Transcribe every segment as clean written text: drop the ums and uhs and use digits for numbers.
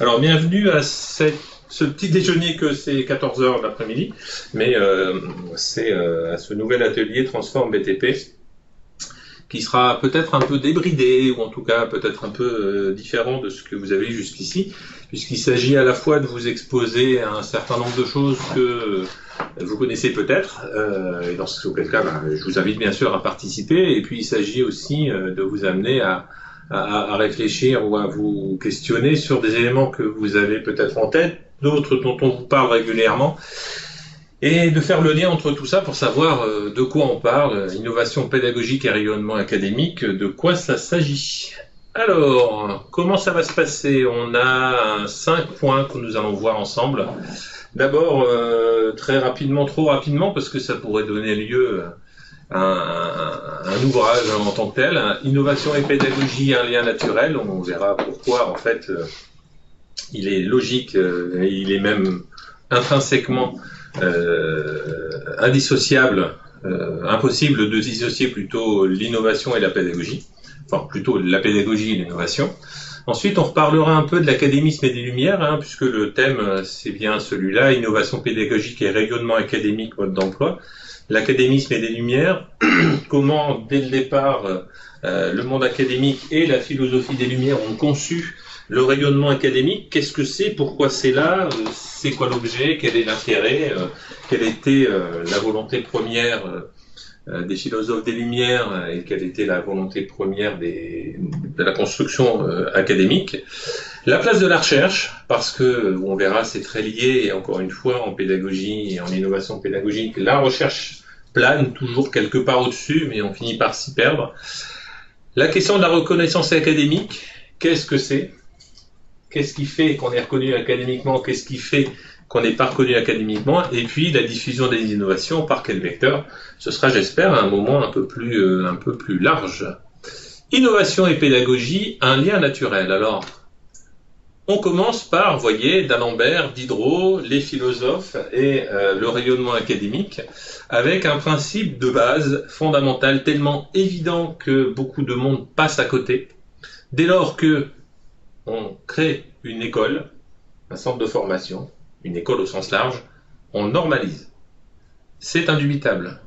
Alors, bienvenue à ce petit déjeuner que c'est 14 heures l'après-midi, mais c'est à ce nouvel atelier Transform BTP qui sera peut-être un peu débridé ou en tout cas peut-être un peu différent de ce que vous avez vu jusqu'ici, puisqu'il s'agit à la fois de vous exposer à un certain nombre de choses que vous connaissez peut-être, et dans ce cas, je vous invite bien sûr à participer, et puis il s'agit aussi de vous amener à réfléchir ou à vous questionner sur des éléments que vous avez peut-être en tête, d'autres dont on vous parle régulièrement, et de faire le lien entre tout ça pour savoir de quoi on parle, innovation pédagogique et rayonnement académique, de quoi ça s'agit. Alors, comment ça va se passer? On a 5 points que nous allons voir ensemble. D'abord, très rapidement, trop rapidement, parce que ça pourrait donner lieu à un ouvrage en tant que tel, innovation et pédagogie, un lien naturel. On verra pourquoi, en fait, il est logique, il est même intrinsèquement indissociable, impossible de dissocier plutôt l'innovation et la pédagogie, enfin plutôt la pédagogie et l'innovation. Ensuite, on reparlera un peu de l'académisme et des Lumières, puisque le thème, c'est bien celui-là, innovation pédagogique et rayonnement académique, mode d'emploi. L'académisme et des Lumières, comment, dès le départ, le monde académique et la philosophie des Lumières ont conçu le rayonnement académique. Qu'est-ce que c'est? Pourquoi c'est là? C'est quoi l'objet? Quel est l'intérêt? Quelle était la volonté première des philosophes des Lumières et quelle était la volonté première de la construction académique? La place de la recherche, parce que on verra, c'est très lié, et encore une fois, en pédagogie et en innovation pédagogique, la recherche plane toujours quelque part au-dessus, mais on finit par s'y perdre. La question de la reconnaissance académique, qu'est-ce que c'est? Qu'est-ce qui fait qu'on est reconnu académiquement? Qu'est-ce qui fait qu'on n'est pas reconnu académiquement? Et puis la diffusion des innovations, par quel vecteur? Ce sera, j'espère, un moment un peu plus large. Innovation et pédagogie, un lien naturel. Alors, on commence par, vous voyez, d'Alembert, Diderot, les philosophes et le rayonnement académique, avec un principe de base fondamental tellement évident que beaucoup de monde passe à côté. Dès lors que on crée une école, un centre de formation, une école au sens large, on normalise. C'est indubitable.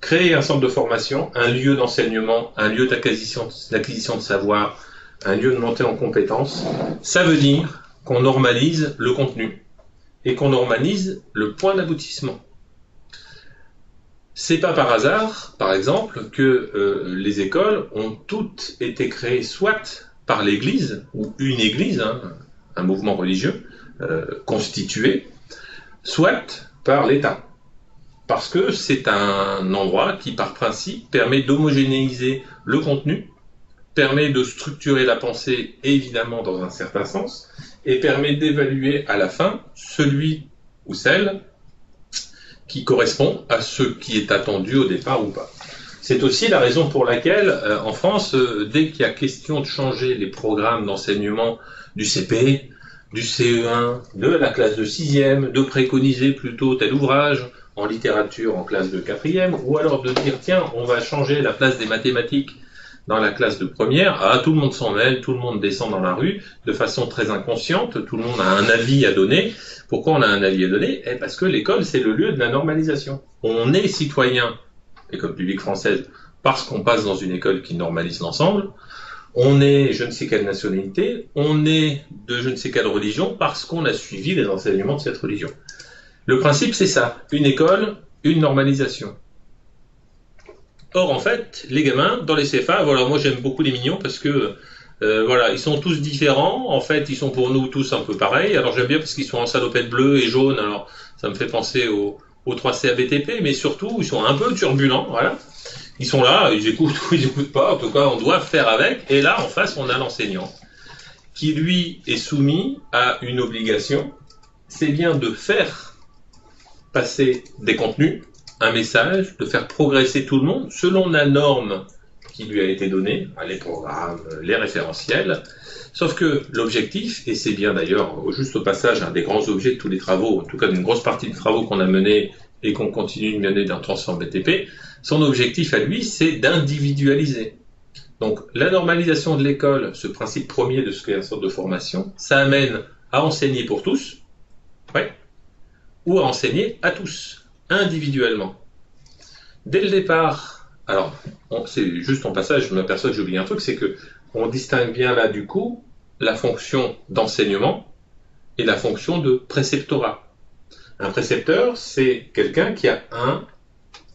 Créer un centre de formation, un lieu d'enseignement, un lieu d'acquisition de savoir, un lieu de montée en compétences, ça veut dire qu'on normalise le contenu et qu'on normalise le point d'aboutissement. C'est pas par hasard, par exemple, que les écoles ont toutes été créées soit par l'Église, ou une Église, un mouvement religieux constitué, soit par l'État. Parce que c'est un endroit qui, par principe, permet d'homogénéiser le contenu, permet de structurer la pensée, évidemment, dans un certain sens, et permet d'évaluer à la fin celui ou celle qui correspond à ce qui est attendu au départ ou pas. C'est aussi la raison pour laquelle, en France, dès qu'il y a question de changer les programmes d'enseignement du CP, du CE1, de la classe de 6e, de préconiser plutôt tel ouvrage en littérature en classe de 4e, ou alors de dire, tiens, on va changer la place des mathématiques dans la classe de première, tout le monde s'en mêle, tout le monde descend dans la rue de façon très inconsciente, tout le monde a un avis à donner. Pourquoi on a un avis à donner? Parce que l'école, c'est le lieu de la normalisation. On est citoyen, école publique française, parce qu'on passe dans une école qui normalise l'ensemble. On est je ne sais quelle nationalité, on est de je ne sais quelle religion, parce qu'on a suivi les enseignements de cette religion. Le principe, c'est ça, une école, une normalisation. Or, en fait, les gamins, dans les CFA, voilà, moi j'aime beaucoup les mignons parce que, voilà, ils sont tous différents. En fait, ils sont pour nous tous un peu pareils. Alors j'aime bien parce qu'ils sont en salopette bleue et jaune. Alors ça me fait penser aux 3C ABTP, mais surtout, ils sont un peu turbulents, voilà. Ils sont là, ils écoutent ou ils écoutent pas. En tout cas, on doit faire avec. Et là, en face, on a l'enseignant qui, lui, est soumis à une obligation. C'est bien de faire passer des contenus, un message, de faire progresser tout le monde selon la norme qui lui a été donnée, les programmes, les référentiels. Sauf que l'objectif, et c'est bien d'ailleurs juste au passage un des grands objets de tous les travaux, en tout cas d'une grosse partie des travaux qu'on a menés et qu'on continue de mener dans Transform BTP, son objectif à lui, c'est d'individualiser. Donc la normalisation de l'école, ce principe premier de ce qu'est la sorte de formation, ça amène à enseigner pour tous, ouais, ou à enseigner à tous, individuellement. Dès le départ, alors, c'est juste en passage, je m'aperçois que j'ai oublié un truc, c'est que on distingue bien là du coup la fonction d'enseignement et la fonction de préceptorat. Un précepteur, c'est quelqu'un qui a un,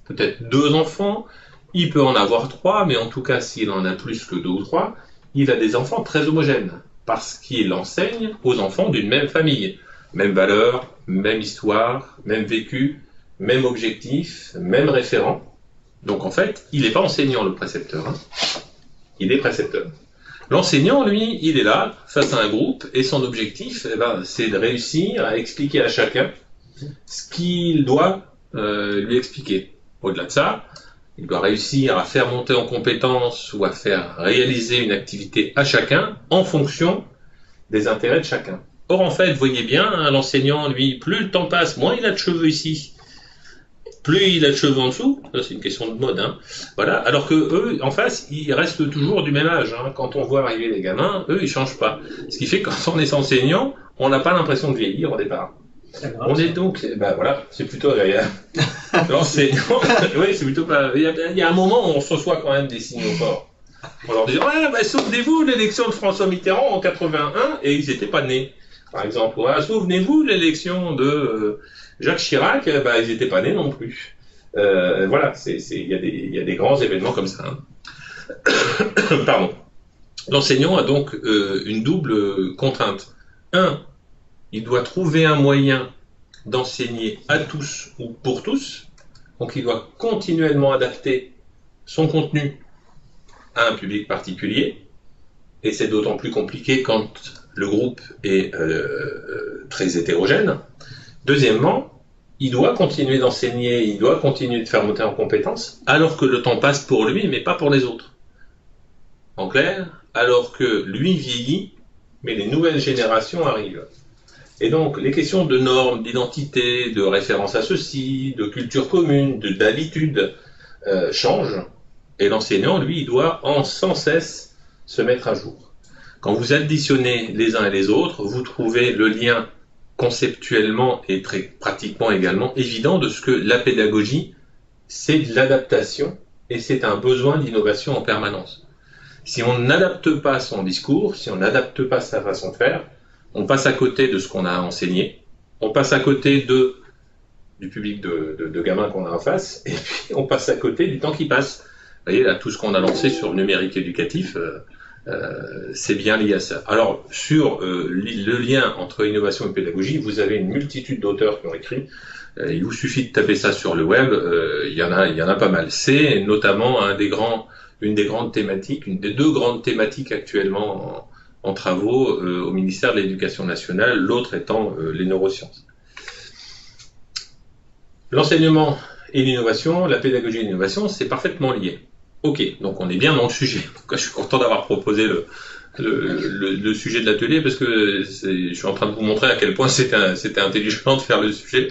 peut-être deux enfants, il peut en avoir trois, mais en tout cas, s'il en a plus que deux ou trois, il a des enfants très homogènes, parce qu'il enseigne aux enfants d'une même famille. Même valeur, même histoire, même vécu, même objectif, même référent. Donc en fait, il n'est pas enseignant, le précepteur. Hein. Il est précepteur. L'enseignant, lui, il est là, face à un groupe, et son objectif, eh ben, c'est de réussir à expliquer à chacun ce qu'il doit lui expliquer. Au-delà de ça, il doit réussir à faire monter en compétence ou à faire réaliser une activité à chacun en fonction des intérêts de chacun. Or, en fait, vous voyez bien, hein, l'enseignant, lui, plus le temps passe, moins il a de cheveux ici, plus il a de cheveux en dessous, ça c'est une question de mode, hein. Voilà. Alors que eux, en face, ils restent toujours du même âge. Hein. Quand on voit arriver les gamins, eux, ils changent pas. Ce qui fait que quand on est enseignant, on n'a pas l'impression de vieillir au départ. On est donc, ben voilà, c'est plutôt agréable. L'enseignant, oui, c'est plutôt pas. Il y a un moment où on se reçoit quand même des signaux forts. On leur dit, ouais, bah, souvenez-vous de l'élection de François Mitterrand en 81 et ils n'étaient pas nés. Par exemple, ouais, souvenez-vous de l'élection de Jacques Chirac, bah, ils n'étaient pas nés non plus. Voilà, il y a des grands événements comme ça. Hein. Pardon. L'enseignant a donc une double contrainte. Un, il doit trouver un moyen d'enseigner à tous ou pour tous. Donc il doit continuellement adapter son contenu à un public particulier. Et c'est d'autant plus compliqué quand le groupe est très hétérogène. Deuxièmement, il doit continuer d'enseigner, il doit continuer de faire monter en compétences, alors que le temps passe pour lui, mais pas pour les autres. En clair, alors que lui vieillit, mais les nouvelles générations arrivent. Et donc, les questions de normes, d'identité, de référence à ceci, de culture commune, d'habitude changent. Et l'enseignant, lui, il doit sans cesse se mettre à jour. Quand vous additionnez les uns et les autres, vous trouvez le lien conceptuellement et très pratiquement également évident de ce que la pédagogie, c'est de l'adaptation et c'est un besoin d'innovation en permanence. Si on n'adapte pas son discours, si on n'adapte pas sa façon de faire, on passe à côté de ce qu'on a enseigné, on passe à côté du public de gamins qu'on a en face, et puis on passe à côté du temps qui passe. Vous voyez, là, tout ce qu'on a lancé sur le numérique éducatif, c'est bien lié à ça. Alors, sur le lien entre innovation et pédagogie, vous avez une multitude d'auteurs qui ont écrit. Il vous suffit de taper ça sur le web, il y en a pas mal. C'est notamment une des grandes thématiques, une des deux grandes thématiques actuellement en travaux au ministère de l'Éducation nationale, l'autre étant les neurosciences. L'enseignement et l'innovation, la pédagogie et l'innovation, c'est parfaitement lié. Ok, donc on est bien dans le sujet. En tout cas, je suis content d'avoir proposé le sujet de l'atelier parce que je suis en train de vous montrer à quel point c'était intelligent de faire le sujet.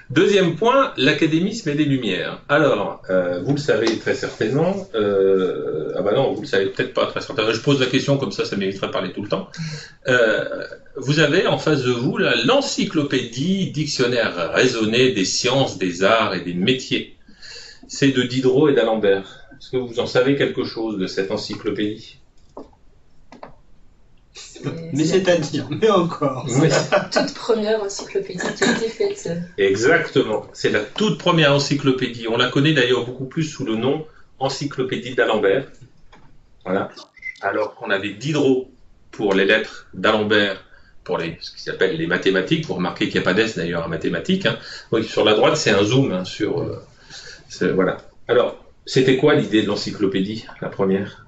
Deuxième point, l'académisme et des Lumières. Alors, vous le savez très certainement. Ah bah non, vous le savez peut-être pas très certainement. Je pose la question comme ça m'éviterait de parler tout le temps. Vous avez en face de vous l'encyclopédie dictionnaire raisonné des sciences, des arts et des métiers. C'est de Diderot et d'Alembert. Est-ce que vous en savez quelque chose de cette encyclopédie? Mais c'est-à-dire, mais encore. C'est la toute première encyclopédie qui a été faite. Exactement. C'est la toute première encyclopédie. On la connaît d'ailleurs beaucoup plus sous le nom Encyclopédie d'Alembert. Voilà. Alors qu'on avait Diderot pour les lettres, d'Alembert pour ce qui s'appelle les mathématiques. Vous remarquez qu'il n'y a pas d'S d'ailleurs en mathématiques. Hein. Oui, sur la droite, c'est un zoom hein, sur. Voilà. Alors, c'était quoi l'idée de l'encyclopédie, la première?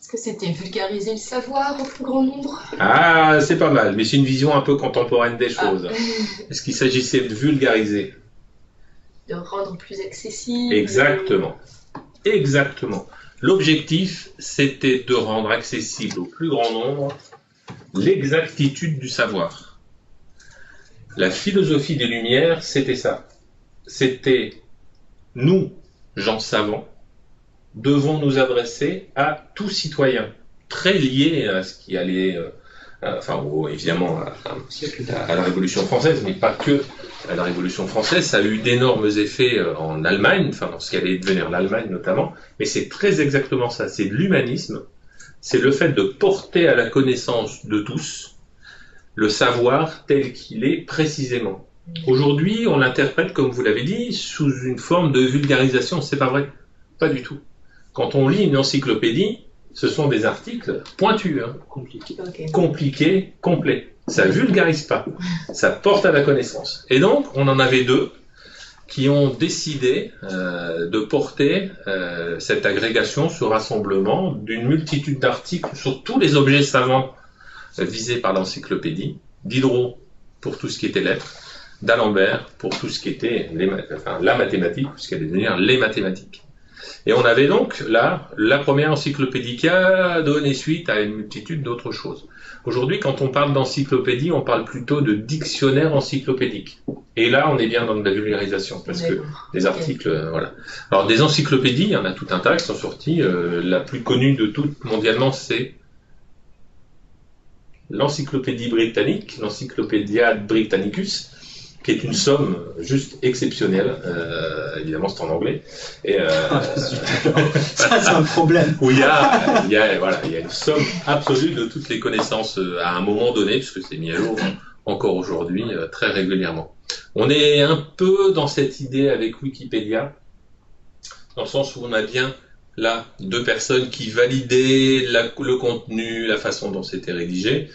Est-ce que c'était vulgariser le savoir au plus grand nombre? Ah, c'est pas mal, mais c'est une vision un peu contemporaine des choses. Ah. Est-ce qu'il s'agissait de vulgariser? De rendre plus accessible? Exactement. Exactement. L'objectif, c'était de rendre accessible au plus grand nombre l'exactitude du savoir. La philosophie des Lumières, c'était ça. C'était nous, gens savants, devons nous adresser à tout citoyen, très lié à ce qui allait, évidemment, à la Révolution française, mais pas que à la Révolution française. Ça a eu d'énormes effets en Allemagne, dans ce qui allait devenir l'Allemagne notamment, mais c'est très exactement ça, c'est de l'humanisme, c'est le fait de porter à la connaissance de tous le savoir tel qu'il est précisément. Aujourd'hui, on l'interprète, comme vous l'avez dit, sous une forme de vulgarisation. C'est pas vrai, pas du tout. Quand on lit une encyclopédie, ce sont des articles pointus, compliqués, complets. Ça vulgarise pas, ça porte à la connaissance. Et donc, on en avait deux qui ont décidé de porter cette agrégation, ce rassemblement d'une multitude d'articles sur tous les objets savants visés par l'encyclopédie, Diderot pour tout ce qui était lettres, d'Alembert pour tout ce qui était la mathématique, ce qui allait devenir les mathématiques. Et on avait donc là la première encyclopédie qui a donné suite à une multitude d'autres choses. Aujourd'hui, quand on parle d'encyclopédie, on parle plutôt de dictionnaire encyclopédique. Et là, on est bien dans de la vulgarisation, parce que les articles, voilà. Alors, des encyclopédies, il y en a tout un tas qui sont sorties. La plus connue de toutes mondialement, c'est l'encyclopédie britannique, l'Encyclopædia Britannicus, qui est une somme juste exceptionnelle. Évidemment, c'est en anglais. Et, ça, c'est un problème. Où il y a une somme absolue de toutes les connaissances à un moment donné, puisque c'est mis à jour encore aujourd'hui très régulièrement. On est un peu dans cette idée avec Wikipédia, dans le sens où on a bien là deux personnes qui validaient le contenu, la façon dont c'était rédigé.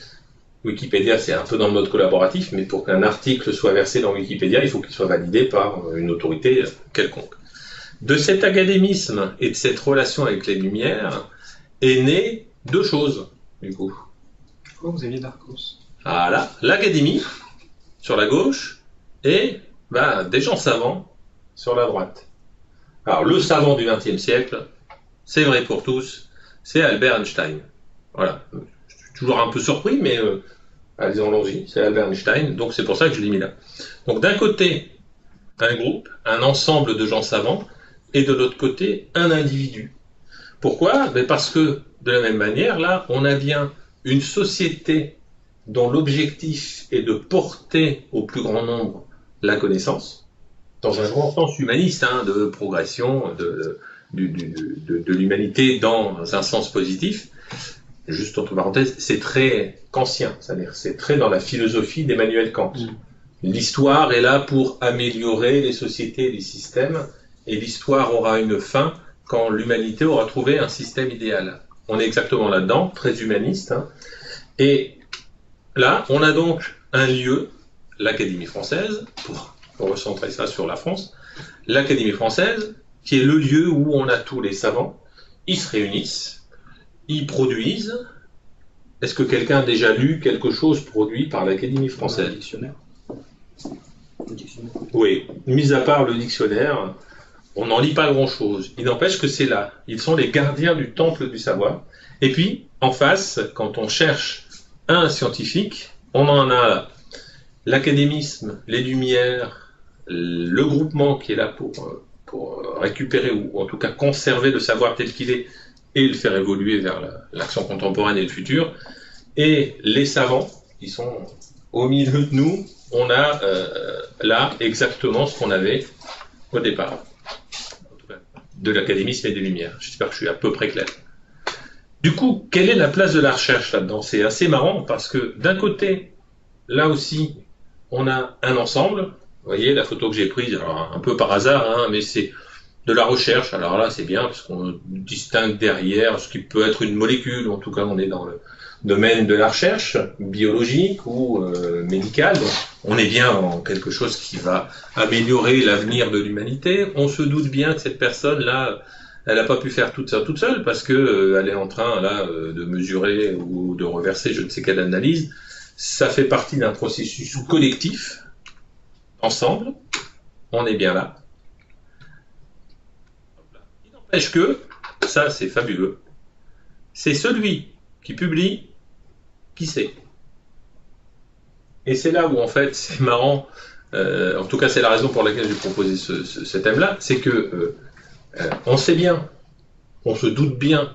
Wikipédia, c'est un peu dans le mode collaboratif, mais pour qu'un article soit versé dans Wikipédia, il faut qu'il soit validé par une autorité quelconque. De cet académisme et de cette relation avec les Lumières est né deux choses, du coup. Oh, vous aviez Darcos. Voilà, l'académie, sur la gauche, et des gens savants sur la droite. Alors, le savant du XXe siècle, c'est vrai pour tous, c'est Albert Einstein. Voilà. Je suis toujours un peu surpris, mais allons-y, c'est Albert Einstein, donc c'est pour ça que je l'ai mis là. Donc d'un côté, un groupe, un ensemble de gens savants, et de l'autre côté, un individu. Pourquoi ? Parce que, de la même manière, là, on a bien une société dont l'objectif est de porter au plus grand nombre la connaissance, dans un grand sens humaniste, de progression de l'humanité dans un sens positif. Juste entre parenthèses, c'est très kantien, c'est-à-dire c'est très dans la philosophie d'Emmanuel Kant. L'histoire est là pour améliorer les sociétés et les systèmes, et l'histoire aura une fin quand l'humanité aura trouvé un système idéal. On est exactement là-dedans, très humaniste. Et là, on a donc un lieu, l'Académie française, pour recentrer ça sur la France, l'Académie française, qui est le lieu où on a tous les savants, ils se réunissent, ils produisent. Est-ce que quelqu'un a déjà lu quelque chose produit par l'Académie française ? Le dictionnaire. Oui, mis à part le dictionnaire, on n'en lit pas grand-chose. Il n'empêche que c'est là. Ils sont les gardiens du temple du savoir. Et puis, en face, quand on cherche un scientifique, on en a là. L'académisme, les Lumières, le groupement qui est là pour récupérer ou en tout cas conserver le savoir tel qu'il est et le faire évoluer vers l'action contemporaine et le futur. Et les savants, qui sont au milieu de nous, on a là exactement ce qu'on avait au départ, en tout cas, de l'académisme et des Lumières. J'espère que je suis à peu près clair. Du coup, quelle est la place de la recherche là-dedans ? C'est assez marrant parce que d'un côté, là aussi, on a un ensemble. Vous voyez la photo que j'ai prise, alors un peu par hasard, mais c'est de la recherche. Alors là, c'est bien parce qu'on distingue derrière ce qui peut être une molécule. En tout cas, on est dans le domaine de la recherche biologique ou médicale. Donc, on est bien en quelque chose qui va améliorer l'avenir de l'humanité. On se doute bien que cette personne-là, elle n'a pas pu faire tout ça toute seule parce que elle est en train là de mesurer ou de reverser je ne sais quelle analyse. Ça fait partie d'un processus collectif. Ensemble, on est bien là. Il n'empêche que, ça c'est fabuleux, c'est celui qui publie qui sait. Et c'est là où en fait c'est marrant, en tout cas c'est la raison pour laquelle j'ai proposé ce thème-là, c'est que on sait bien on se doute bien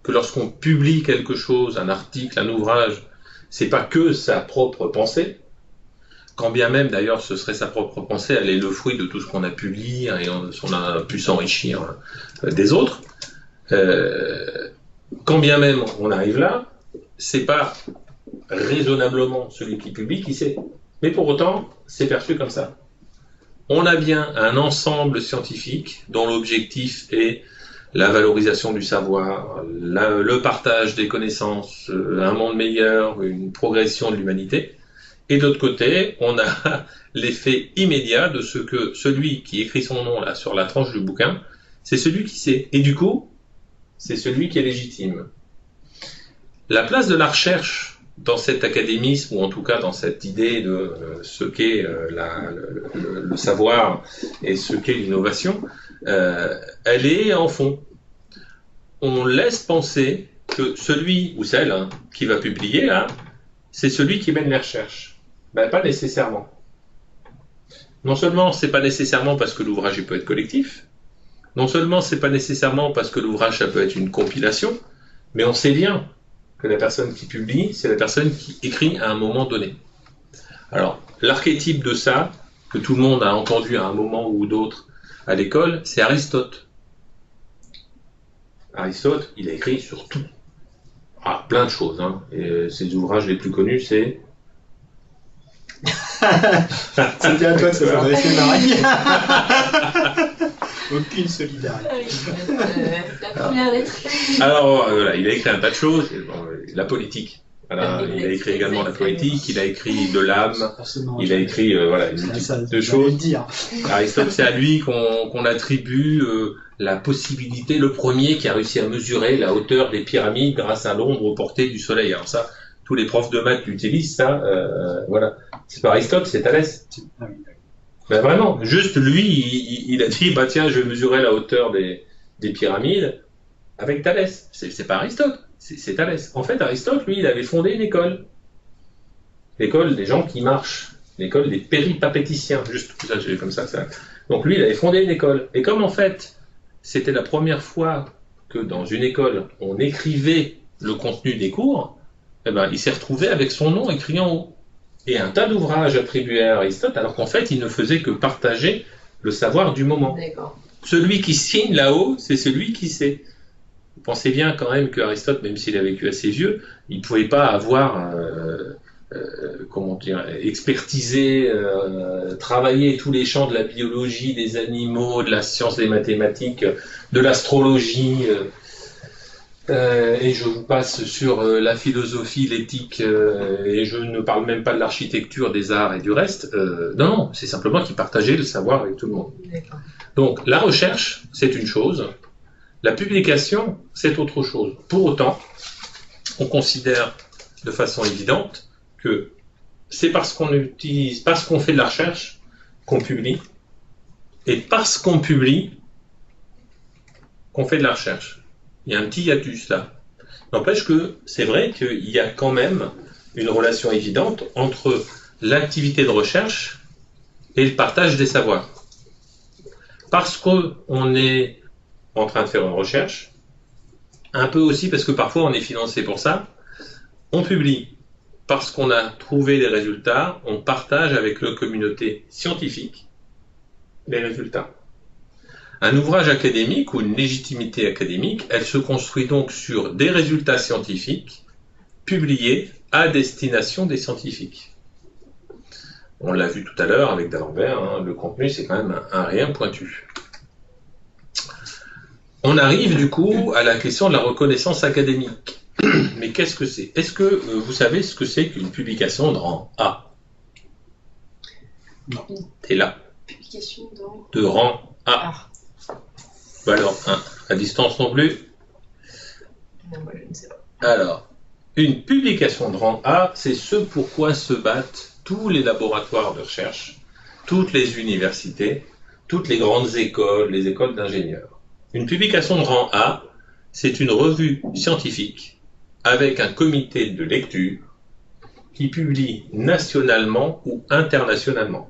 que lorsqu'on publie quelque chose, un article, un ouvrage, c'est pas que sa propre pensée, quand bien même d'ailleurs ce serait sa propre pensée, elle est le fruit de tout ce qu'on a publié et on a pu s'enrichir des autres. Quand bien même on arrive là, c'est pas raisonnablement celui qui publie qui sait. Mais pour autant, c'est perçu comme ça. On a bien un ensemble scientifique dont l'objectif est la valorisation du savoir, le partage des connaissances, un monde meilleur, une progression de l'humanité. Et d'autre côté, on a l'effet immédiat de ce que celui qui écrit son nom là sur la tranche du bouquin, c'est celui qui sait. Et du coup, c'est celui qui est légitime. La place de la recherche dans cet académisme, ou en tout cas dans cette idée de ce qu'est le savoir et ce qu'est l'innovation, elle est en fond. On laisse penser que celui ou celle qui va publier là, c'est celui qui mène les recherches. Ben, pas nécessairement. Non seulement c'est pas nécessairement parce que l'ouvrage peut être collectif, non seulement c'est pas nécessairement parce que l'ouvrage ça peut être une compilation, mais on sait bien que la personne qui publie, c'est la personne qui écrit à un moment donné. Alors, l'archétype de ça, que tout le monde a entendu à un moment ou d'autre à l'école, c'est Aristote. Aristote, il a écrit sur tout. Ah, plein de choses. Et ses ouvrages les plus connus, c'est... C'était à toi de se s'adresser, Marie. Aucune solidarité. La première lettre. Alors, voilà, il a écrit un tas de choses. La politique. Voilà, il a écrit également la politique, il a écrit de l'âme, il a écrit voilà, une multitude de choses. Aristote, c'est à lui qu'on attribue la possibilité, le premier qui a réussi à mesurer la hauteur des pyramides grâce à l'ombre portée du soleil. Alors ça, tous les profs de maths l'utilisent, ça, voilà. C'est pas Aristote, c'est Thalès. Ben vraiment, juste lui, il a dit, bah tiens, je vais mesurer la hauteur des pyramides avec Thalès. C'est pas Aristote, c'est Thalès. En fait, Aristote, lui, il avait fondé une école. L'école des gens qui marchent. L'école des péripatéticiens. Juste tout ça, j'ai comme ça. Donc lui, il avait fondé une école. Et comme en fait, c'était la première fois que dans une école, on écrivait le contenu des cours, eh ben, il s'est retrouvé avec son nom écrit en haut. Et un tas d'ouvrages attribués à Aristote, alors qu'en fait, il ne faisait que partager le savoir du moment. Celui qui signe là-haut, c'est celui qui sait. Vous pensez bien quand même qu'Aristote, même s'il a vécu assez vieux, il ne pouvait pas avoir comment dire, expertisé, travaillé tous les champs de la biologie, des animaux, de la science des mathématiques, de l'astrologie, et je vous passe sur la philosophie, l'éthique, et je ne parle même pas de l'architecture, des arts et du reste. Non, c'est simplement qu'il partageait le savoir avec tout le monde. Donc la recherche, c'est une chose, la publication, c'est autre chose. Pour autant, on considère de façon évidente que c'est parce qu'on utilise, parce qu'on fait de la recherche, qu'on publie, et parce qu'on publie, qu'on fait de la recherche. Il y a un petit hiatus là. N'empêche que c'est vrai qu'il y a quand même une relation évidente entre l'activité de recherche et le partage des savoirs. Parce qu'on est en train de faire une recherche, un peu aussi parce que parfois on est financé pour ça, on publie. Parce qu'on a trouvé des résultats, on partage avec la communauté scientifique les résultats. Un ouvrage académique ou une légitimité académique, elle se construit donc sur des résultats scientifiques publiés à destination des scientifiques. On l'a vu tout à l'heure avec d'Alembert, le contenu c'est quand même un rien pointu. On arrive du coup à la question de la reconnaissance académique. Mais qu'est-ce que c'est? Est-ce que vous savez ce que c'est qu'une publication de rang A? Non. T'es là. Publication de rang A. Bah alors, à distance non plus? Non, moi je ne sais pas. Alors, une publication de rang A, c'est ce pourquoi se battent tous les laboratoires de recherche, toutes les universités, toutes les grandes écoles, les écoles d'ingénieurs. Une publication de rang A, c'est une revue scientifique avec un comité de lecture qui publie nationalement ou internationalement.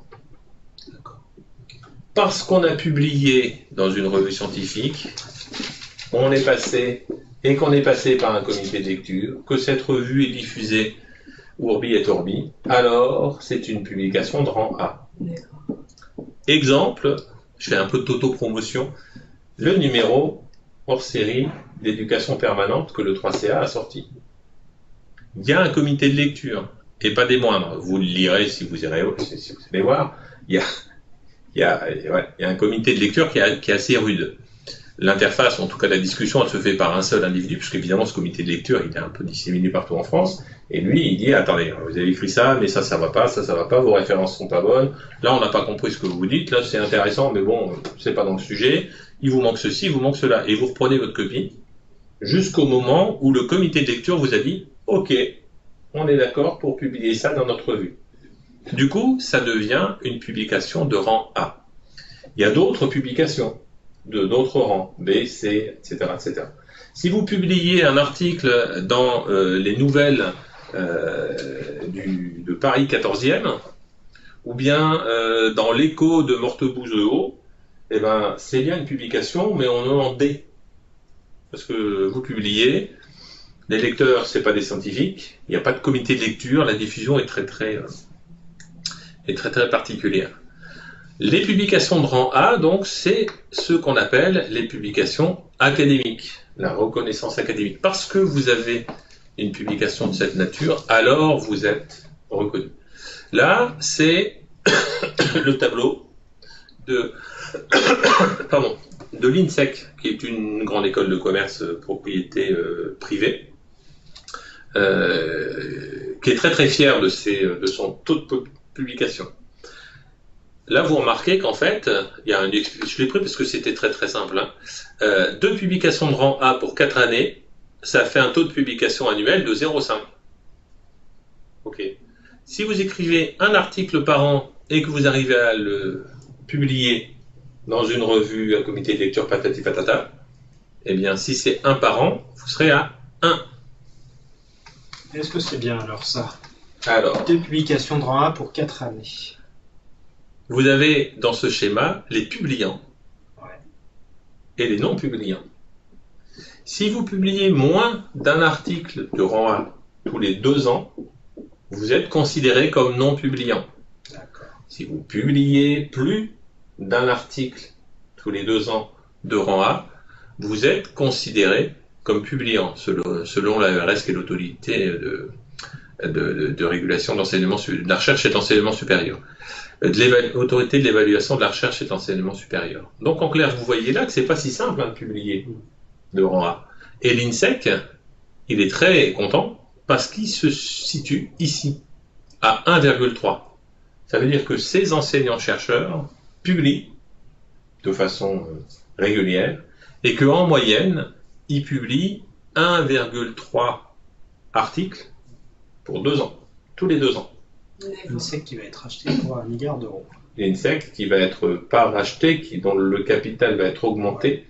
Parce qu'on a publié dans une revue scientifique, on est passé et qu'on est passé par un comité de lecture, que cette revue est diffusée Urbi et Orbi, alors c'est une publication de rang A. D'accord. Exemple, je fais un peu d'auto-promotion, le numéro hors série d'éducation permanente que le 3CA a sorti. Il y a un comité de lecture, et pas des moindres. Vous le lirez si vous allez voir. Il y a un comité de lecture qui est assez rude. L'interface, en tout cas la discussion, elle se fait par un seul individu, puisque évidemment ce comité de lecture, il est un peu disséminé partout en France, et lui, il dit, attendez, vous avez écrit ça, mais ça va pas, ça va pas, vos références sont pas bonnes, là on n'a pas compris ce que vous dites, là c'est intéressant, mais bon, c'est pas dans le sujet, il vous manque ceci, il vous manque cela, et vous reprenez votre copie, jusqu'au moment où le comité de lecture vous a dit, ok, on est d'accord pour publier ça dans notre revue. Du coup, ça devient une publication de rang A. Il y a d'autres publications, d'autres rangs, B, C, etc., etc. Si vous publiez un article dans les nouvelles de Paris 14e, ou bien dans l'écho de Mortebouse-Haut, eh ben, c'est bien une publication, mais on est en D. Parce que vous publiez, les lecteurs, c'est pas des scientifiques, il n'y a pas de comité de lecture, la diffusion est très particulière. Les publications de rang A, donc, c'est ce qu'on appelle les publications académiques, la reconnaissance académique. Parce que vous avez une publication de cette nature, alors vous êtes reconnu. Là, c'est le tableau de l'INSEC, qui est une grande école de commerce propriété privée, qui est très fière de son taux de publication. Là, vous remarquez qu'en fait, je l'ai pris parce que c'était très simple. 2 publications de rang A pour 4 années, ça fait un taux de publication annuel de 0,5. Ok. Si vous écrivez un article par an et que vous arrivez à le publier dans une revue, un comité de lecture patati patata, eh bien, si c'est un par an, vous serez à 1. Est-ce que c'est bien alors ça? Alors, 2 publications de rang A pour 4 années. Vous avez dans ce schéma les publiants et les non-publiants. Si vous publiez moins d'un article de rang A tous les 2 ans, vous êtes considéré comme non-publiant. Si vous publiez plus d'un article tous les 2 ans de rang A, vous êtes considéré comme publiant, selon l'AERS, qui est l'autorité de régulation de la recherche et de l'enseignement supérieur. Autorité de l'évaluation de la recherche et de l'enseignement supérieur. Donc en clair, vous voyez là que c'est pas si simple de publier de rang A. Et l'INSEC, il est très content parce qu'il se situe ici, à 1,3. Ça veut dire que ces enseignants-chercheurs publient de façon régulière et qu'en moyenne, ils publient 1,3 articles pour 2 ans, tous les 2 ans. L'INSEC qui va être acheté pour 1 milliard d'euros. L'INSEC qui va être pas racheté, dont le capital va être augmenté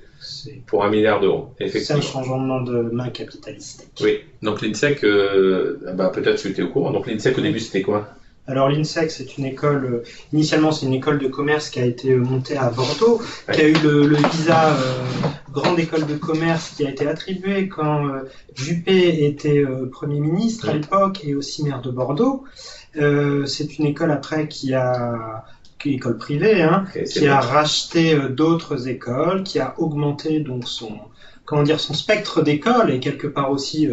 pour 1 milliard d'euros. C'est un changement de main capitalistique. Oui, donc l'INSEC, peut-être que tu es au courant, donc l'INSEC au début c'était quoi? Alors l'INSEC, c'est une école, initialement c'est une école de commerce qui a été montée à Bordeaux, qui a eu le visa grande école de commerce qui a été attribué quand Juppé était Premier ministre à l'époque et aussi maire de Bordeaux. C'est une école après qui est école privée, qui a racheté d'autres écoles, qui a augmenté donc son spectre d'écoles et quelque part aussi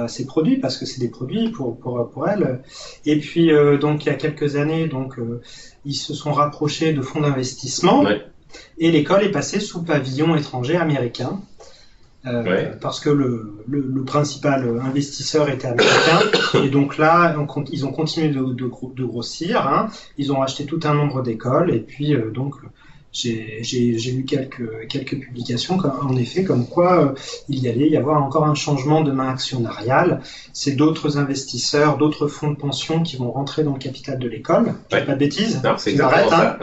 ses produits, parce que c'est des produits pour elle. Et puis donc il y a quelques années, ils se sont rapprochés de fonds d'investissement et l'école est passée sous pavillon étranger américain. Parce que le principal investisseur était américain et donc là ils ont continué de grossir, ils ont acheté tout un nombre d'écoles et puis j'ai lu quelques publications en effet comme quoi il y allait y avoir encore un changement de main actionnariale. C'est d'autres investisseurs, d'autres fonds de pension qui vont rentrer dans le capital de l'école. Pas de bêtises. Non, c'est exactement ça.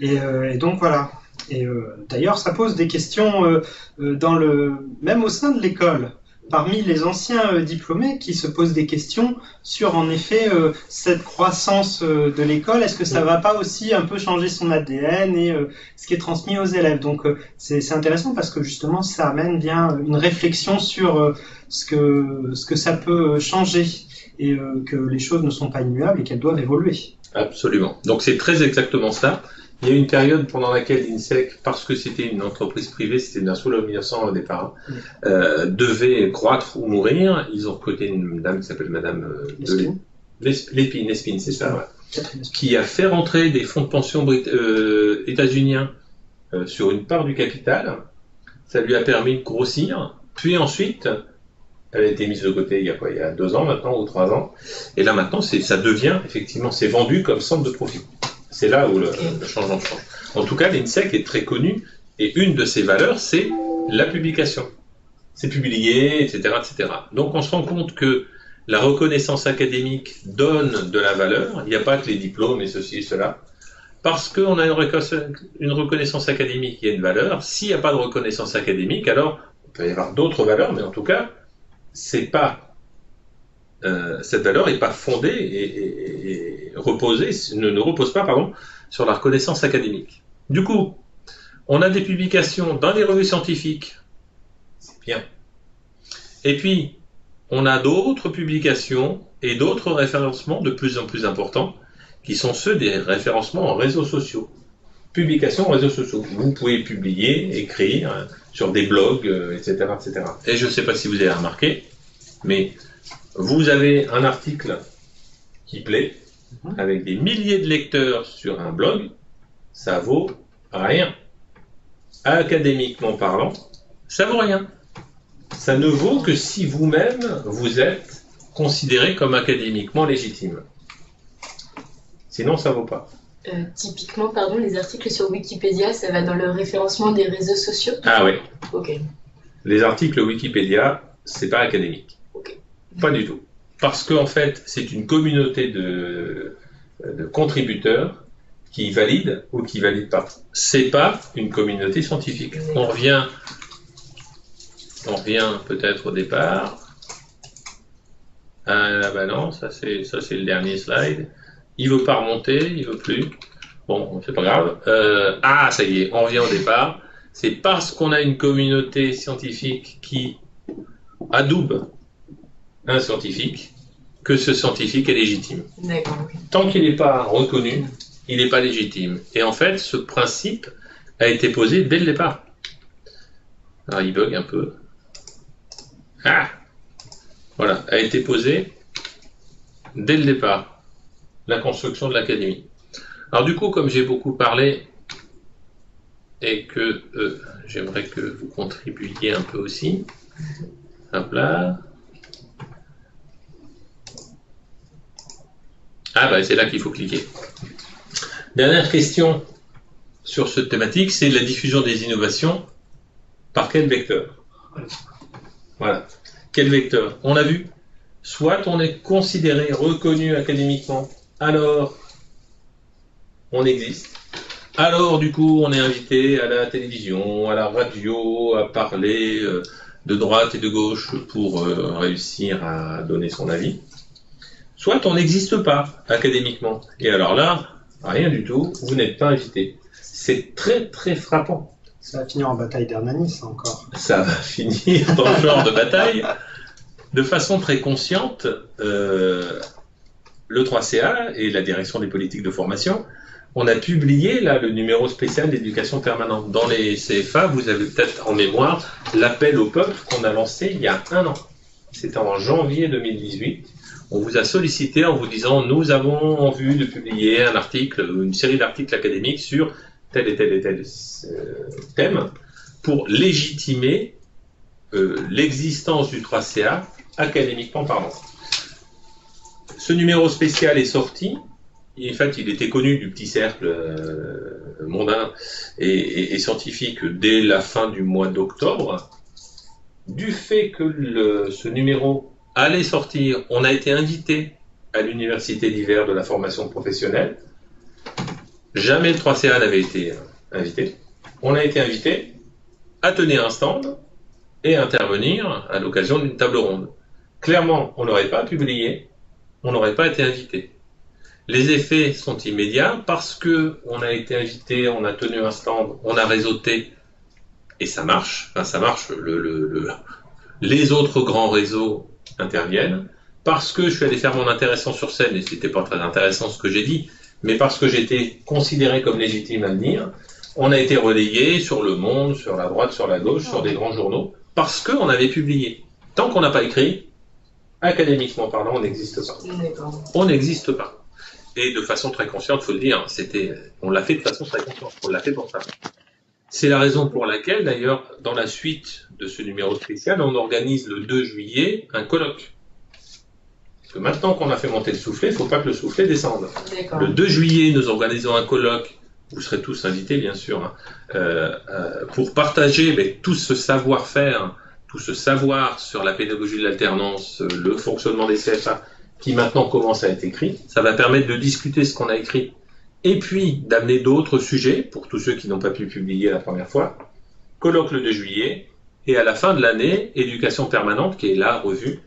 Et donc voilà. Et d'ailleurs, ça pose des questions même au sein de l'école. parmi les anciens diplômés qui se posent des questions sur, en effet, cette croissance de l'école. Est-ce que ça va pas aussi un peu changer son ADN et ce qui est transmis aux élèves? Donc, c'est intéressant parce que justement, ça amène bien une réflexion sur ce que ça peut changer et que les choses ne sont pas immuables et qu'elles doivent évoluer. Absolument. Donc, c'est très exactement ça. Il y a eu une période pendant laquelle l'INSEC, parce que c'était une entreprise privée, c'était bien sous le 1900 au départ, devait croître ou mourir. Ils ont recruté une dame qui s'appelle Madame Lespine, c'est ça, ouais, qui a fait rentrer des fonds de pension états-uniens sur une part du capital. Ça lui a permis de grossir. Puis ensuite, elle a été mise de côté il y a 2 ans maintenant ou 3 ans. Et là maintenant, ça devient, effectivement, c'est vendu comme centre de profit. C'est là où le changement change. En tout cas, l'INSEC est très connu et une de ses valeurs, c'est la publication. C'est publié, etc., etc. Donc on se rend compte que la reconnaissance académique donne de la valeur. Il n'y a pas que les diplômes et ceci et cela. Parce qu'on a une reconnaissance académique, il y a une valeur. S'il n'y a pas de reconnaissance académique, alors il peut y avoir d'autres valeurs, mais en tout cas, cette valeur n'est pas fondée et ne repose pas sur la reconnaissance académique. Du coup, on a des publications dans les revues scientifiques, c'est bien. Et puis, on a d'autres publications et d'autres référencements de plus en plus importants, qui sont ceux des référencements en réseaux sociaux. Publications en réseaux sociaux. Vous pouvez publier, écrire sur des blogs, etc., etc. Et je ne sais pas si vous avez remarqué, mais vous avez un article qui plaît, avec des milliers de lecteurs sur un blog, ça vaut rien. Académiquement parlant, ça vaut rien. Ça ne vaut que si vous-même, vous êtes considéré comme académiquement légitime. Sinon, ça vaut pas. Typiquement, les articles sur Wikipédia, ça va dans le référencement des réseaux sociaux? Ah oui. Ok. Les articles Wikipédia, c'est pas académique. Ok. Pas du tout. Parce qu'en fait, c'est une communauté de contributeurs qui valident ou qui valident pas. C'est pas une communauté scientifique. On revient peut-être au départ. Ah bah non, ça c'est le dernier slide. Il veut pas remonter, il veut plus. Bon, c'est pas grave. Ça y est, on revient au départ. C'est parce qu'on a une communauté scientifique qui adoube un scientifique que ce scientifique est légitime. D'accord. Tant qu'il n'est pas reconnu, il n'est pas légitime. Et en fait, ce principe a été posé dès le départ. Alors, il bug un peu. Voilà, a été posé dès le départ. La construction de l'académie. Alors du coup, comme j'ai beaucoup parlé et que j'aimerais que vous contribuiez un peu aussi. Hop là. C'est là qu'il faut cliquer. Dernière question sur cette thématique, c'est la diffusion des innovations par quel vecteur? Voilà. Quel vecteur? On a vu, soit on est considéré, reconnu académiquement, alors on existe. Alors du coup, on est invité à la télévision, à la radio, à parler de droite et de gauche pour réussir à donner son avis. Soit on n'existe pas académiquement. Et alors là, rien du tout, vous n'êtes pas invité. C'est très très frappant. Ça va finir en bataille d'Hernani, ça encore. Ça va finir dans le genre de bataille. De façon très consciente, le 3CA et la direction des politiques de formation, on a publié là le numéro spécial d'éducation permanente. Dans les CFA, vous avez peut-être en mémoire l'appel au peuple qu'on a lancé il y a 1 an. C'était en janvier 2018. On vous a sollicité en vous disant « Nous avons en vue de publier un article, une série d'articles académiques sur tel et tel et tel thème pour légitimer l'existence du 3CA académiquement parlant. » Ce numéro spécial est sorti. En fait, il était connu du petit cercle mondain et scientifique dès la fin du mois d'octobre. Du fait que ce numéro allait sortir, on a été invité à l'université d'hiver de la formation professionnelle. Jamais le 3CA n'avait été invité. On a été invité à tenir un stand et intervenir à l'occasion d'une table ronde. Clairement, on n'aurait pas publié, on n'aurait pas été invité. Les effets sont immédiats parce que on a été invité, on a tenu un stand, on a réseauté et ça marche. Enfin, ça marche. Les autres grands réseaux interviennent parce que je suis allé faire mon intéressant sur scène et c'était pas très intéressant ce que j'ai dit, mais parce que j'étais considéré comme légitime à venir. On a été relayé sur Le Monde, sur la droite, sur la gauche, sur des grands journaux parce qu'on avait publié. Tant qu'on n'a pas écrit, académiquement parlant, on n'existe pas. On n'existe pas. Et de façon très consciente, il faut le dire, on l'a fait de façon très consciente, on l'a fait pour ça. C'est la raison pour laquelle, d'ailleurs, dans la suite de ce numéro spécial, on organise le 2 juillet un colloque. Parce que maintenant qu'on a fait monter le soufflet, il ne faut pas que le soufflet descende. Le 2 juillet, nous organisons un colloque, vous serez tous invités, bien sûr, pour partager tout ce savoir-faire, tout ce savoir sur la pédagogie de l'alternance, le fonctionnement des CFA, qui maintenant commence à être écrit. Ça va permettre de discuter ce qu'on a écrit et puis d'amener d'autres sujets pour tous ceux qui n'ont pas pu publier la première fois. Colloque le 2 juillet et à la fin de l'année, Éducation permanente, qui est la revue,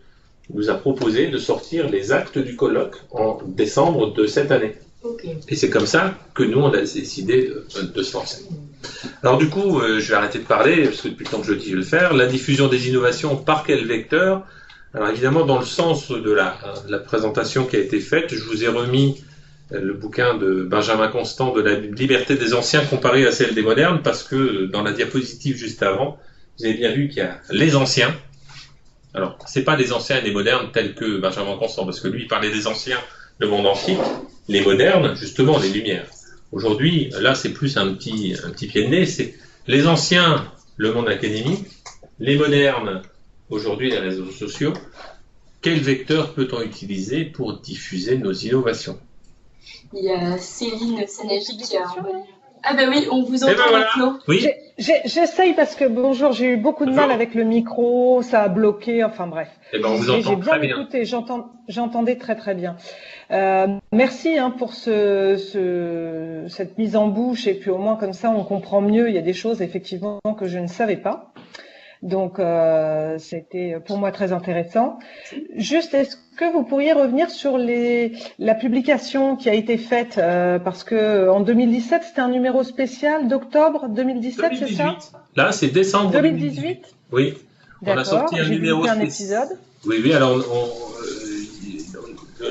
nous a proposé de sortir les actes du colloque en décembre de cette année. Okay. Et c'est comme ça que nous, on a décidé de se lancer. Alors du coup, je vais arrêter de parler, parce que depuis le temps que je dis, je vais le faire. La diffusion des innovations, par quel vecteur? Alors évidemment, dans le sens de la présentation qui a été faite, je vous ai remis le bouquin de Benjamin Constant de la liberté des anciens comparée à celle des modernes, parce que dans la diapositive juste avant, vous avez bien vu qu'il y a les anciens. Alors, c'est pas les anciens et les modernes tels que Benjamin Constant, parce que lui, il parlait des anciens, le monde antique, les modernes, justement, les Lumières. Aujourd'hui, là, c'est plus un petit pied de nez, c'est les anciens, le monde académique, les modernes, aujourd'hui, les réseaux sociaux. Quel vecteur peut-on utiliser pour diffuser nos innovations? Il y a Céline Sénégie qui a envoyé. Ah ben oui, on vous entend voilà. maintenant. Oui. J'essaye parce que bonjour, j'ai eu beaucoup de mal avec le micro, ça a bloqué, enfin bref. Eh ben, on vous entend très bien. J'ai bien écouté, j'entendais très très bien. Merci pour cette mise en bouche et puis au moins comme ça on comprend mieux. Il y a des choses effectivement que je ne savais pas. Donc, c'était pour moi très intéressant. Juste, est-ce que vous pourriez revenir sur la publication qui a été faite parce que en 2017, c'était un numéro spécial d'octobre 2017, c'est ça? Là, c'est décembre 2018. Oui. On a sorti un numéro spécial. Oui. Alors,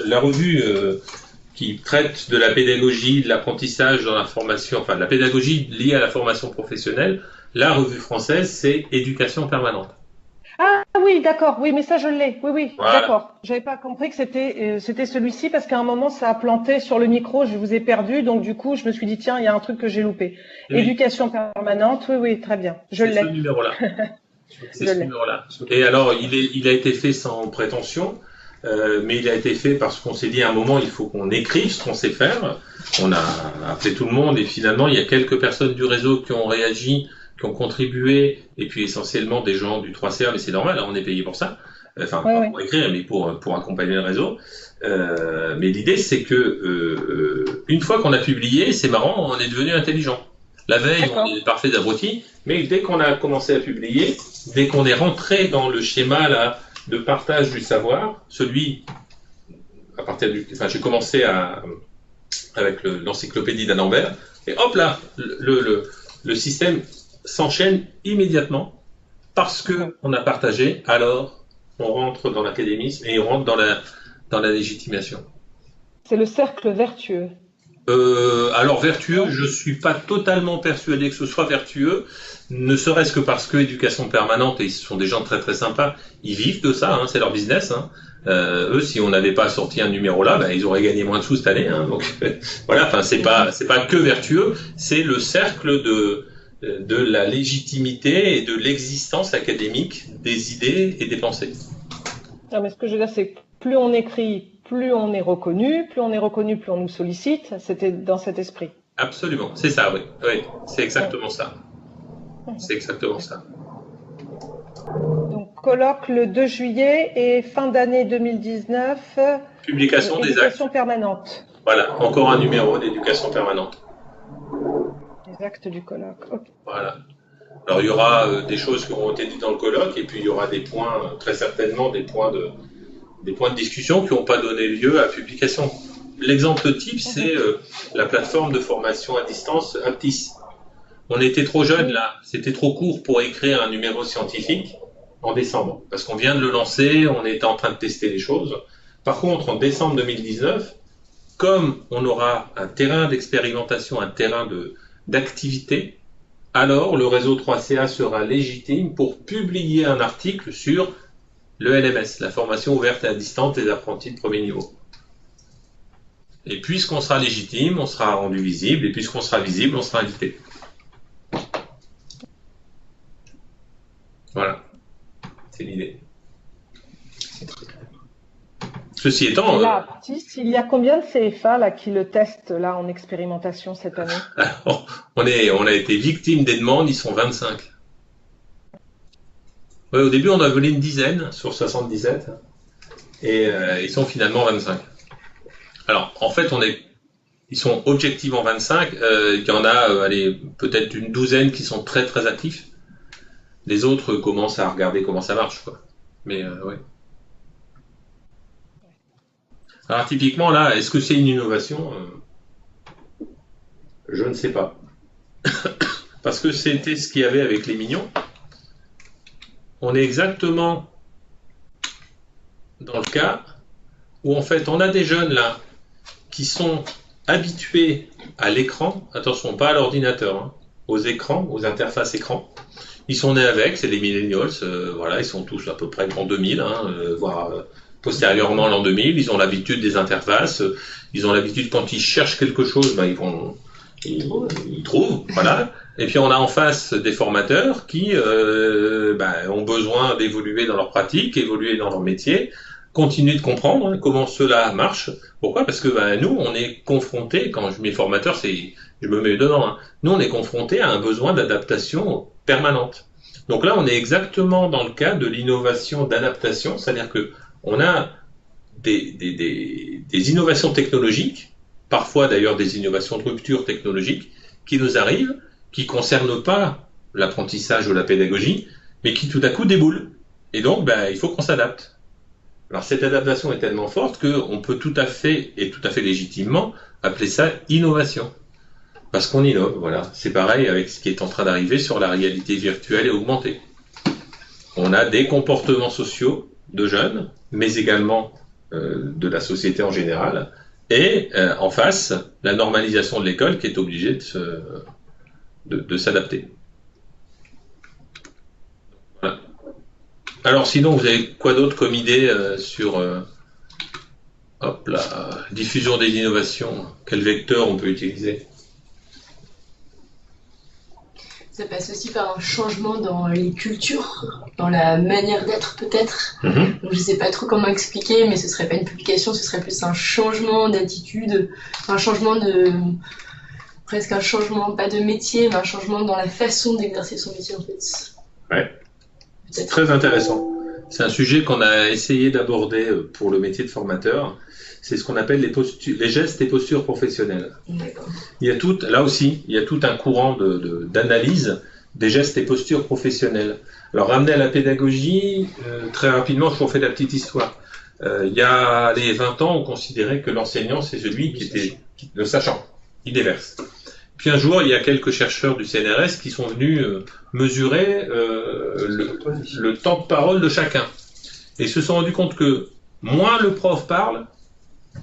la revue qui traite de la pédagogie, de l'apprentissage dans la formation, enfin, de la pédagogie liée à la formation professionnelle. La revue française, c'est Éducation permanente. Ah oui, d'accord. Oui, mais ça, je l'ai. Oui, voilà. D'accord. J'avais pas compris que c'était celui-ci parce qu'à un moment, ça a planté sur le micro, je vous ai perdu. Donc, du coup, je me suis dit, tiens, il y a un truc que j'ai loupé. Oui. Éducation permanente. Oui, très bien. Je l'ai. C'est ce numéro-là. C'est ce numéro-là. Et alors, il a été fait sans prétention. Mais il a été fait parce qu'on s'est dit à un moment il faut qu'on écrive ce qu'on sait faire. On a appelé tout le monde et finalement il y a quelques personnes du réseau qui ont réagi, qui ont contribué, et puis essentiellement des gens du 3CR, mais c'est normal, on est payé pour ça. Enfin, pas pour écrire, mais pour accompagner le réseau. Mais l'idée c'est que une fois qu'on a publié, c'est marrant, on est devenu intelligent. La veille, on est parfait d'abrutis, mais dès qu'on a commencé à publier, dès qu'on est rentré dans le schéma là de partage du savoir, celui à partir du, enfin j'ai commencé avec l'encyclopédie d'Alembert et hop là le système s'enchaîne immédiatement parce que on a partagé, alors on rentre dans l'académisme et on rentre dans la légitimation. C'est le cercle vertueux. Alors vertueux, je suis pas totalement persuadé que ce soit vertueux, ne serait-ce que parce que Éducation permanente, et ils sont des gens très très sympas, ils vivent de ça, c'est leur business. Eux, si on n'avait pas sorti un numéro là, ils auraient gagné moins de sous cette année. Donc voilà, enfin c'est pas que vertueux, c'est le cercle de la légitimité et de l'existence académique des idées et des pensées. Non, mais ce que je veux dire, c'est que plus on écrit, plus on est reconnu, plus on nous sollicite. C'était dans cet esprit. Absolument, c'est ça, oui, c'est exactement ça. C'est exactement ça. Donc, colloque le 2 juillet et fin d'année 2019. Publication des actes. Éducation permanente. Voilà, encore un numéro d'éducation permanente. Les actes du colloque. Okay. Voilà. Alors il y aura des choses qui auront été dites dans le colloque, et puis il y aura des points, très certainement des points de discussion qui n'ont pas donné lieu à publication. L'exemple type, c'est la plateforme de formation à distance Aptis. On était trop jeunes là, c'était trop court pour écrire un numéro scientifique en décembre, parce qu'on vient de le lancer, on était en train de tester les choses. Par contre, en décembre 2019, comme on aura un terrain d'expérimentation, un terrain d'activité, alors le réseau 3CA sera légitime pour publier un article sur le LMS, la formation ouverte et à distance des apprentis de premier niveau. Et puisqu'on sera légitime, on sera rendu visible, et puisqu'on sera visible, on sera invité. Voilà, c'est l'idée. Ceci étant... Là, il y a combien de CFA là, qui le testent là, en expérimentation cette année? Alors, on a été victime des demandes, ils sont 25. Ouais, au début, on a volé une dizaine sur 77, et ils sont finalement 25. Alors, en fait, ils sont objectivement 25, il y en a peut-être une douzaine qui sont très très actifs. Les autres commencent à regarder comment ça marche, quoi. Mais ouais. Alors typiquement là, est-ce que c'est une innovation? Je ne sais pas. Parce que c'était ce qu'il y avait avec les mignons. On est exactement dans le cas où en fait on a des jeunes là qui sont habitués à l'écran, attention pas à l'ordinateur, hein, aux écrans, aux interfaces écran. Ils sont nés avec, c'est des millennials, voilà, ils sont tous à peu près en 2000, hein, voire postérieurement l'an 2000, ils ont l'habitude des interfaces, ils ont l'habitude quand ils cherchent quelque chose, ben, ils trouvent, voilà. Et puis on a en face des formateurs qui ont besoin d'évoluer dans leur pratique, évoluer dans leur métier, continuer de comprendre comment cela marche. Pourquoi? Parce que nous, on est confrontés, quand je mets formateur, je me mets dedans, hein. Nous, on est confrontés à un besoin d'adaptation permanente. Donc là, on est exactement dans le cas de l'innovation d'adaptation, c'est-à-dire que on a des innovations technologiques, parfois d'ailleurs des innovations de rupture technologique, qui nous arrivent, qui ne concernent pas l'apprentissage ou la pédagogie, mais qui tout à coup déboulent. Et donc, il faut qu'on s'adapte. Alors cette adaptation est tellement forte qu'on peut tout à fait, et tout à fait légitimement, appeler ça innovation. Parce qu'on innove, voilà. C'est pareil avec ce qui est en train d'arriver sur la réalité virtuelle et augmentée. On a des comportements sociaux de jeunes, mais également de la société en général, et en face, la normalisation de l'école qui est obligée de s'adapter. Voilà. Alors sinon, vous avez quoi d'autre comme idée sur diffusion des innovations? Quel vecteur on peut utiliser? Ça passe aussi par un changement dans les cultures, dans la manière d'être peut-être. Donc je sais pas trop comment expliquer, mais ce serait pas une publication, ce serait plus un changement d'attitude, un changement presque un changement, pas de métier, mais un changement dans la façon d'exercer son métier en fait. Ouais, c'est très intéressant. C'est un sujet qu'on a essayé d'aborder pour le métier de formateur. C'est ce qu'on appelle les gestes et postures professionnelles. Il y a là aussi, il y a tout un courant d'analyse des gestes et postures professionnelles. Alors, ramener à la pédagogie, très rapidement, je vous refais la petite histoire. Il y a les 20 ans, on considérait que l'enseignant, c'est celui qui était le sachant, il déverse. Puis un jour, il y a quelques chercheurs du CNRS qui sont venus mesurer le temps de parole de chacun. Et ils se sont rendus compte que moins le prof parle,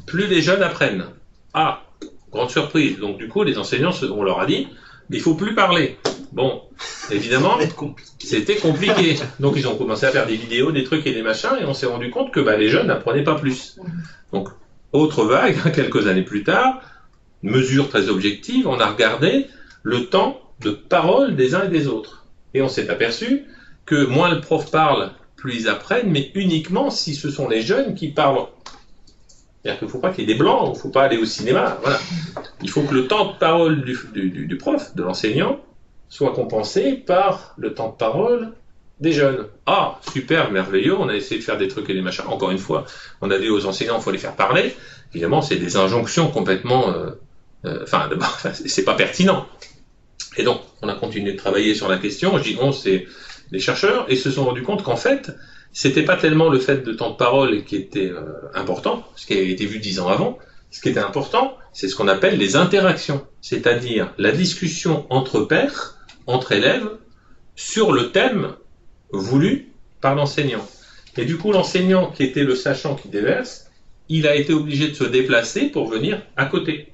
plus les jeunes apprennent. Ah, grande surprise. Donc du coup, les enseignants, on leur a dit, il faut plus parler. Bon, évidemment, c'était compliqué. Donc ils ont commencé à faire des vidéos, des trucs et des machins, et on s'est rendu compte que les jeunes n'apprenaient pas plus. Donc, autre vague, quelques années plus tard, mesure très objective, on a regardé le temps de parole des uns et des autres. Et on s'est aperçu que moins le prof parle, plus ils apprennent, mais uniquement si ce sont les jeunes qui parlent. C'est-à-dire qu'il ne faut pas qu'il y ait des blancs, il ne faut pas aller au cinéma. Voilà. Il faut que le temps de parole du prof, de l'enseignant, soit compensé par le temps de parole des jeunes. Ah, super, merveilleux, on a essayé de faire des trucs et des machins. Encore une fois, on a dit aux enseignants, il faut les faire parler. Évidemment, c'est des injonctions complètement... c'est pas pertinent. Et donc, on a continué de travailler sur la question. Je dis on, c'est les chercheurs, et se sont rendus compte qu'en fait, c'était pas tellement le fait de temps de parole qui était important, ce qui avait été vu 10 ans avant. Ce qui était important, c'est ce qu'on appelle les interactions, c'est-à-dire la discussion entre pairs, entre élèves, sur le thème voulu par l'enseignant. Et du coup, l'enseignant qui était le sachant qui déverse, il a été obligé de se déplacer pour venir à côté.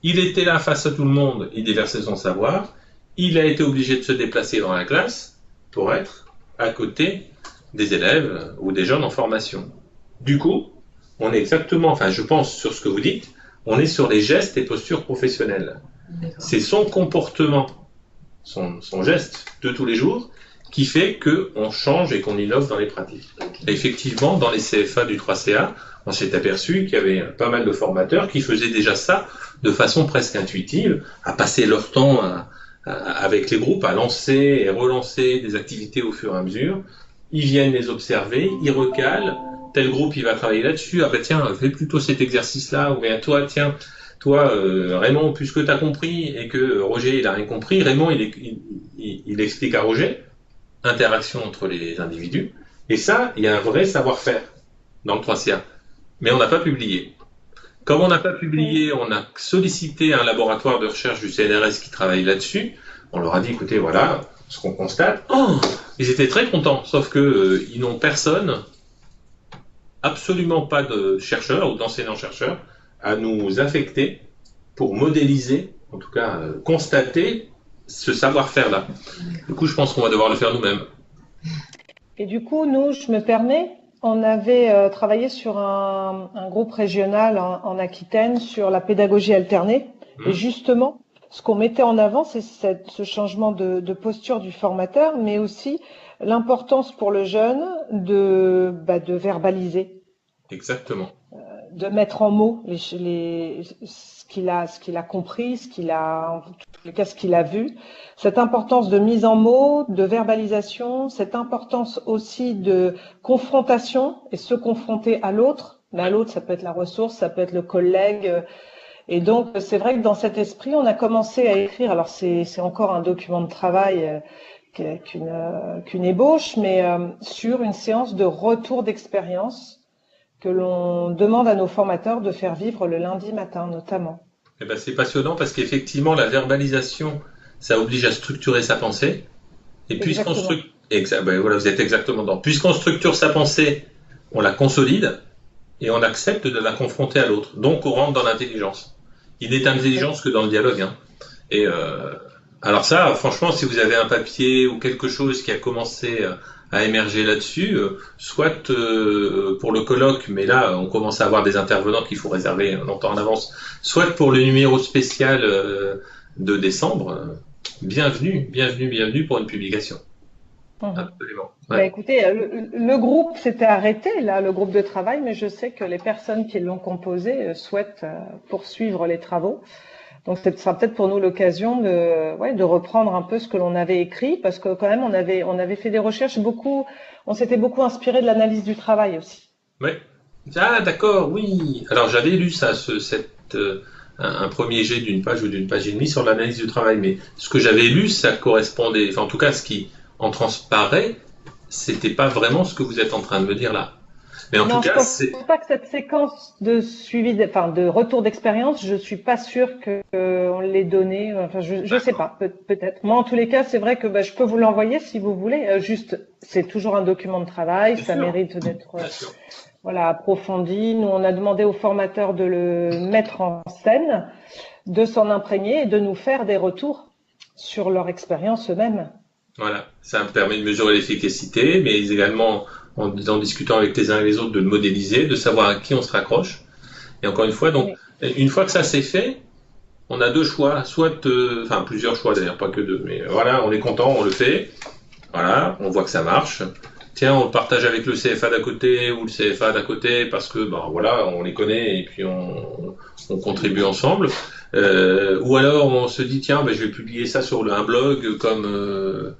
Il était là face à tout le monde, il déversait son savoir, il a été obligé de se déplacer dans la classe pour être à côté des élèves ou des jeunes en formation. Du coup, on est exactement, enfin je pense sur ce que vous dites, on est sur les gestes et postures professionnelles. C'est son comportement, son geste de tous les jours qui fait qu'on change et qu'on innove dans les pratiques. Et effectivement, dans les CFA du 3CA, on s'est aperçu qu'il y avait pas mal de formateurs qui faisaient déjà ça de façon presque intuitive, à passer leur temps avec les groupes, à lancer et relancer des activités au fur et à mesure. Ils viennent les observer, ils recalent, tel groupe il va travailler là-dessus, ah ben tiens, fais plutôt cet exercice-là, ou bien toi, tiens, toi Raymond, puisque tu as compris et que Roger il a rien compris, Raymond il explique à Roger, interaction entre les individus, et ça, il y a un vrai savoir-faire dans le 3CA. Mais on n'a pas publié. Comme on n'a pas publié, on a sollicité un laboratoire de recherche du CNRS qui travaille là-dessus, on leur a dit, écoutez, voilà ce qu'on constate. Oh, ils étaient très contents, sauf que ils n'ont personne, absolument pas de chercheurs ou d'enseignants-chercheurs à nous affecter pour modéliser, en tout cas constater ce savoir-faire-là. Du coup, je pense qu'on va devoir le faire nous-mêmes. Et du coup, nous, je me permets, on avait travaillé sur un groupe régional en Aquitaine sur la pédagogie alternée. Et justement, ce qu'on mettait en avant, c'est ce changement de posture du formateur, mais aussi l'importance pour le jeune de verbaliser. Exactement. De mettre en mots ce qu'il a compris, en tous les cas, ce qu'il a vu. Cette importance de mise en mots, de verbalisation, cette importance aussi de confrontation et se confronter à l'autre. Mais à l'autre, ça peut être la ressource, ça peut être le collègue. Et donc, c'est vrai que dans cet esprit, on a commencé à écrire. Alors, c'est encore un document de travail qu'une ébauche, mais sur une séance de retour d'expérience que l'on demande à nos formateurs de faire vivre le lundi matin, notamment. Eh ben, c'est passionnant parce qu'effectivement, la verbalisation, ça oblige à structurer sa pensée. Et puisqu'on voilà, vous êtes exactement dedans. Puisqu'on structure sa pensée, on la consolide et on accepte de la confronter à l'autre. Donc, on rentre dans l'intelligence. Il n'est intelligence que dans le dialogue. Hein. Et alors ça, franchement, si vous avez un papier ou quelque chose qui a commencé à émerger là-dessus, soit pour le colloque, mais là, on commence à avoir des intervenants qu'il faut réserver longtemps en avance, soit pour le numéro spécial de décembre. Bienvenue pour une publication. Absolument. Ouais. Bah, écoutez, le groupe s'était arrêté, là, le groupe de travail, mais je sais que les personnes qui l'ont composé souhaitent poursuivre les travaux. Donc, ce sera peut-être pour nous l'occasion de reprendre un peu ce que l'on avait écrit, parce que quand même, on avait fait des recherches on s'était beaucoup inspiré de l'analyse du travail aussi. Oui. Ah, d'accord, oui. Alors, j'avais lu ça, un premier jet d'une page ou d'une page et demie sur l'analyse du travail, mais ce que j'avais lu, ça correspondait, enfin, en tout cas, ce qui en transparaît, c'était pas vraiment ce que vous êtes en train de me dire là. Mais en tout cas, je pense pas que cette séquence de suivi, de retour d'expérience, je suis pas sûre qu'on l'ait donnée. Enfin, je sais pas, peut-être. Moi, en tous les cas, c'est vrai que je peux vous l'envoyer si vous voulez. Juste, c'est toujours un document de travail, ça mérite d'être approfondi. Nous, on a demandé aux formateurs de le mettre en scène, de s'en imprégner et de nous faire des retours sur leur expérience eux-mêmes. Voilà, ça me permet de mesurer l'efficacité, mais également en discutant avec les uns et les autres, de le modéliser, de savoir à qui on se raccroche. Et encore une fois, donc, une fois que ça c'est fait, on a deux choix, plusieurs choix d'ailleurs, pas que deux, mais voilà, on est content, on le fait, voilà, on voit que ça marche. Tiens, on le partage avec le CFA d'à côté ou le CFA d'à côté parce que, voilà, on les connaît et puis on contribue ensemble. Ou alors on se dit, tiens, je vais publier ça sur un blog comme,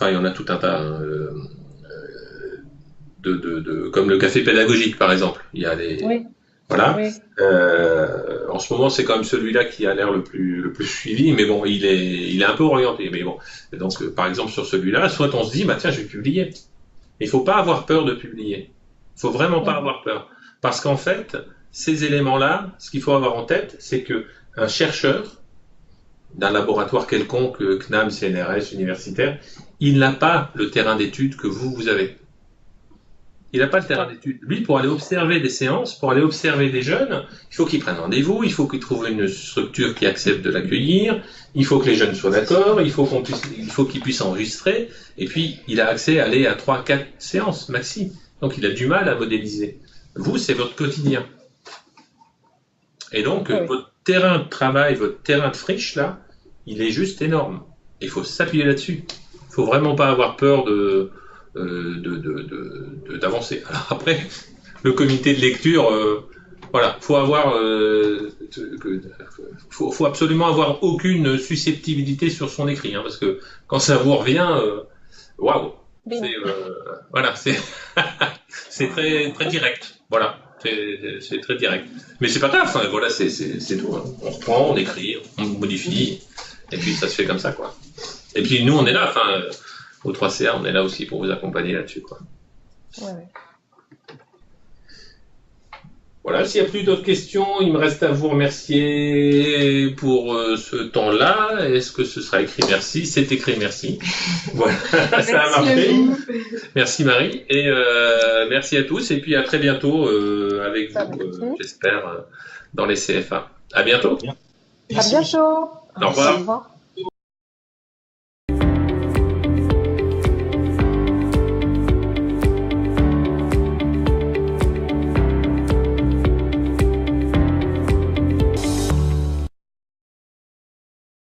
il y en a tout un tas, comme le café pédagogique par exemple. Il y a les, voilà. ce moment, c'est quand même celui-là qui a l'air le plus suivi, mais bon, il est un peu orienté. Mais bon, donc par exemple sur celui-là, soit on se dit, bah tiens, je vais publier. Il faut pas avoir peur de publier. Il faut vraiment pas avoir peur, parce qu'en fait, ces éléments-là, ce qu'il faut avoir en tête, c'est que un chercheur d'un laboratoire quelconque, CNAM, CNRS, universitaire, il n'a pas le terrain d'étude que vous avez. Il n'a pas le terrain d'étude. Lui, pour aller observer des séances, pour aller observer des jeunes, il faut qu'il prenne rendez-vous, il faut qu'il trouve une structure qui accepte de l'accueillir, il faut que les jeunes soient d'accord, il faut qu'ils puissent enregistrer, et puis il a accès à aller à 3-4 séances maxi. Donc il a du mal à modéliser. Vous, c'est votre quotidien. Et donc, votre terrain de travail, votre terrain de friche, là, il est juste énorme. Il faut s'appuyer là-dessus. Il faut vraiment pas avoir peur d'avancer. Alors après, le comité de lecture, voilà, faut absolument avoir aucune susceptibilité sur son écrit, hein, parce que quand ça vous revient, waouh, voilà, c'est très très direct, voilà, c'est très direct. Mais c'est pas grave, hein, voilà, c'est tout. Hein. On reprend, on écrit, on modifie, et puis ça se fait comme ça, quoi. Et puis nous, on est là, enfin. Au 3CA, on est là aussi pour vous accompagner là-dessus, quoi. Ouais. Voilà, s'il n'y a plus d'autres questions, il me reste à vous remercier pour ce temps-là. Est-ce que ce sera écrit merci? C'est écrit merci. Voilà, ça a marché. Merci Marie, et merci à tous, et puis à très bientôt avec vous, j'espère, dans les CFA. À bientôt. À bientôt. Au revoir. Au revoir.